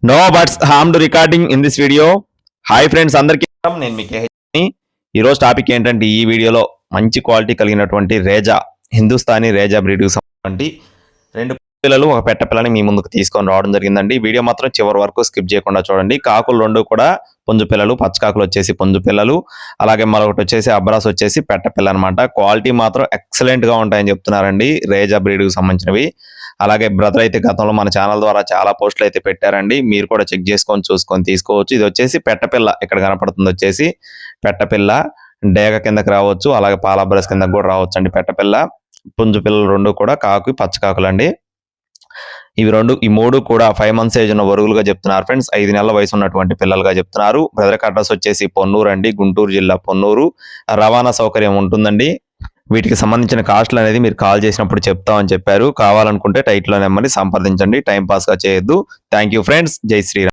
No buts harm to recording in this video. Hi friends, అందరికీ నేను మీ కేహెచ్ని. ఈరోజు topic ఏంటంటే, ఈ వీడియోలో మంచి క్వాలిటీ కలిగినటువంటి రేజా, హిందుస్థానీ రేజా బ్రీడ్కి సంబంధించి 2 పిల్లలు, ఒక పెట్ట పిల్లని మీ ముందుకు తీసుకొని రావడం జరిగిందండి. వీడియో మాత్రం చివరి వరకు స్కిప్ చేయకుండా చూడండి. కాకులు 2 కూడా పుంజు పిల్లలు, పచ్చకాకులు వచ్చేసి పుంజు పిల్లలు, అలాగే మరొకటి వచ్చేసి అబ్రాస్ వచ్చేసి పెట్ట పిల్ల అనమాట. క్వాలిటీ మాత్రం ఎక్సలెంట్ గా ఉంటాయని చెప్తున్నారండి రేజా బ్రీడ్కి సంబంధించినవి. అలాగే బ్రదర్ అయితే గతంలో మన ఛానల్ ద్వారా చాలా పోస్టులు అయితే పెట్టారండి. మీరు కూడా చెక్ చేసుకొని చూసుకొని తీసుకోవచ్చు. ఇది వచ్చేసి పెట్టపిల్ల, ఇక్కడ కనపడుతుంది వచ్చేసి పెట్టపిల్ల. డేగ కిందకి రావచ్చు, అలాగే పాల బ్రష్ కిందకి కూడా రావచ్చు అండి పెట్టపిల్ల. పుంజు పిల్లలు 2 కూడా కాకు పచ్చకాకులు అండి. ఈ 3 కూడా 5 months ఏజ్ ఉన్న వరుగులుగా చెప్తున్నారు ఫ్రెండ్స్. 5 నెలల వయసు ఉన్నటువంటి పిల్లలుగా చెప్తున్నారు. బ్రదర్ అడ్రస్ వచ్చేసి పొన్నూరు అండి, గుంటూరు జిల్లా పొన్నూరు. రవాణా సౌకర్యం ఉంటుందండి. వీటికి సంబంధించిన కాస్ట్లు అనేది మీరు కాల్ చేసినప్పుడు చెప్తామని చెప్పారు. కావాలనుకుంటే టైటిల్ నెంబర్ని సంప్రదించండి. టైం పాస్ గా చేయొద్దు. Thank you friends. జై శ్రీరామ్.